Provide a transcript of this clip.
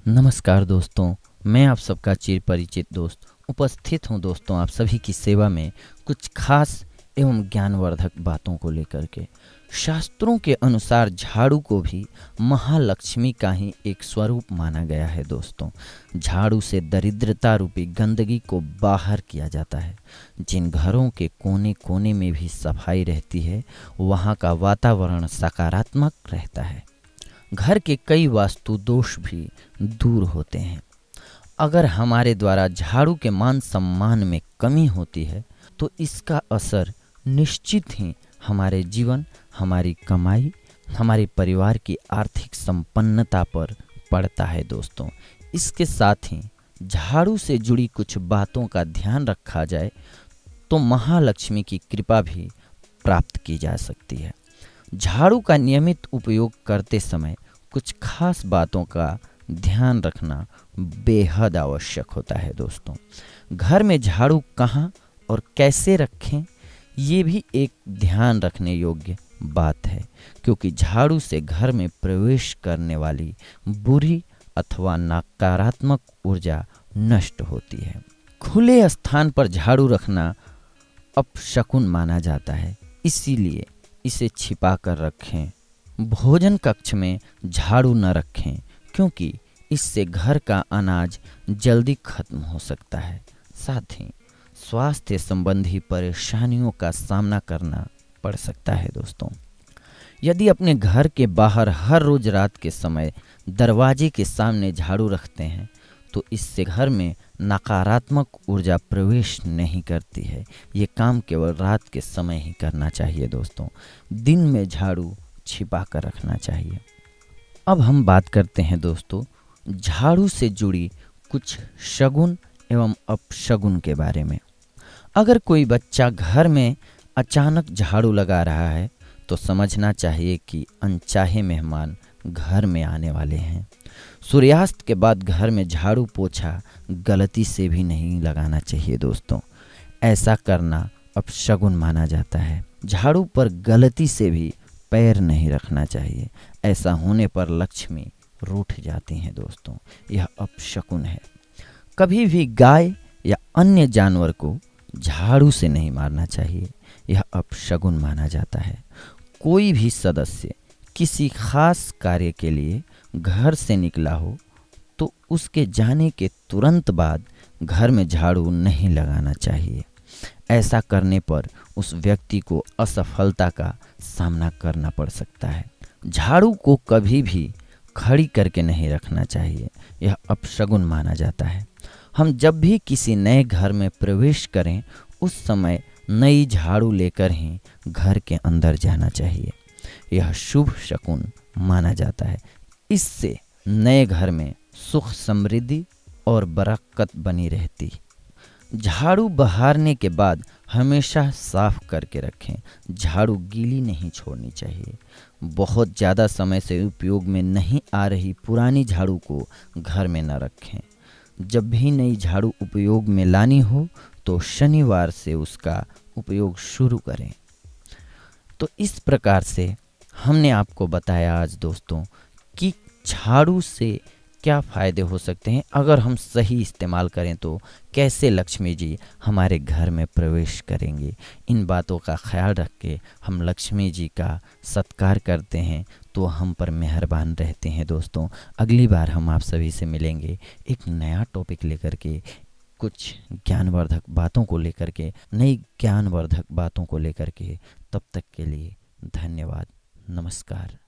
नमस्कार दोस्तों, मैं आप सबका चिर परिचित दोस्त उपस्थित हूं दोस्तों आप सभी की सेवा में कुछ खास एवं ज्ञानवर्धक बातों को लेकर के। शास्त्रों के अनुसार झाड़ू को भी महालक्ष्मी का ही एक स्वरूप माना गया है दोस्तों। झाड़ू से दरिद्रता रूपी गंदगी को बाहर किया जाता है। जिन घरों के कोने कोने में भी सफाई रहती है वहाँ का वातावरण सकारात्मक रहता है। घर के कई वास्तु दोष भी दूर होते हैं। अगर हमारे द्वारा झाड़ू के मान सम्मान में कमी होती है तो इसका असर निश्चित ही हमारे जीवन, हमारी कमाई, हमारे परिवार की आर्थिक संपन्नता पर पड़ता है दोस्तों। इसके साथ ही झाड़ू से जुड़ी कुछ बातों का ध्यान रखा जाए तो महालक्ष्मी की कृपा भी प्राप्त की जा सकती है। झाड़ू का नियमित उपयोग करते समय कुछ खास बातों का ध्यान रखना बेहद आवश्यक होता है दोस्तों। घर में झाड़ू कहाँ और कैसे रखें ये भी एक ध्यान रखने योग्य बात है, क्योंकि झाड़ू से घर में प्रवेश करने वाली बुरी अथवा नकारात्मक ऊर्जा नष्ट होती है। खुले स्थान पर झाड़ू रखना अपशकुन माना जाता है, इसीलिए इसे छिपा कर रखें। भोजन कक्ष में झाड़ू न रखें, क्योंकि इससे घर का अनाज जल्दी खत्म हो सकता है। साथ ही स्वास्थ्य संबंधी परेशानियों का सामना करना पड़ सकता है दोस्तों। यदि अपने घर के बाहर हर रोज रात के समय दरवाजे के सामने झाड़ू रखते हैं तो इससे घर में नकारात्मक ऊर्जा प्रवेश नहीं करती है। ये काम केवल रात के समय ही करना चाहिए दोस्तों। दिन में झाड़ू छिपा कर रखना चाहिए। अब हम बात करते हैं दोस्तों झाड़ू से जुड़ी कुछ शगुन एवं अपशगुन के बारे में। अगर कोई बच्चा घर में अचानक झाड़ू लगा रहा है तो समझना चाहिए कि अनचाहे मेहमान घर में आने वाले हैं। सूर्यास्त के बाद घर में झाड़ू पोछा गलती से भी नहीं लगाना चाहिए दोस्तों। ऐसा करना अपशगुन माना जाता है। झाड़ू पर गलती से भी पैर नहीं रखना चाहिए। ऐसा होने पर लक्ष्मी रूठ जाती हैं दोस्तों। यह अपशकुन है। कभी भी गाय या अन्य जानवर को झाड़ू से नहीं मारना चाहिए। यह अपशकुन माना जाता है। कोई भी सदस्य किसी खास कार्य के लिए घर से निकला हो तो उसके जाने के तुरंत बाद घर में झाड़ू नहीं लगाना चाहिए। ऐसा करने पर उस व्यक्ति को असफलता का सामना करना पड़ सकता है। झाड़ू को कभी भी खड़ी करके नहीं रखना चाहिए। यह अपशगुन माना जाता है। हम जब भी किसी नए घर में प्रवेश करें उस समय नई झाड़ू लेकर ही घर के अंदर जाना चाहिए। यह शुभ शकुन माना जाता है। इससे नए घर में सुख समृद्धि और बरकत बनी रहती। झाड़ू बहारने के बाद हमेशा साफ करके रखें। झाड़ू गीली नहीं छोड़नी चाहिए। बहुत ज़्यादा समय से उपयोग में नहीं आ रही पुरानी झाड़ू को घर में न रखें। जब भी नई झाड़ू उपयोग में लानी हो तो शनिवार से उसका उपयोग शुरू करें। तो इस प्रकार से हमने आपको बताया आज दोस्तों कि झाड़ू से क्या फ़ायदे हो सकते हैं अगर हम सही इस्तेमाल करें तो कैसे लक्ष्मी जी हमारे घर में प्रवेश करेंगे। इन बातों का ख्याल रख के हम लक्ष्मी जी का सत्कार करते हैं तो हम पर मेहरबान रहते हैं दोस्तों। अगली बार हम आप सभी से मिलेंगे एक नया टॉपिक लेकर के, कुछ ज्ञानवर्धक बातों को लेकर के, नई ज्ञानवर्धक बातों को लेकर के। तब तक के लिए धन्यवाद। नमस्कार।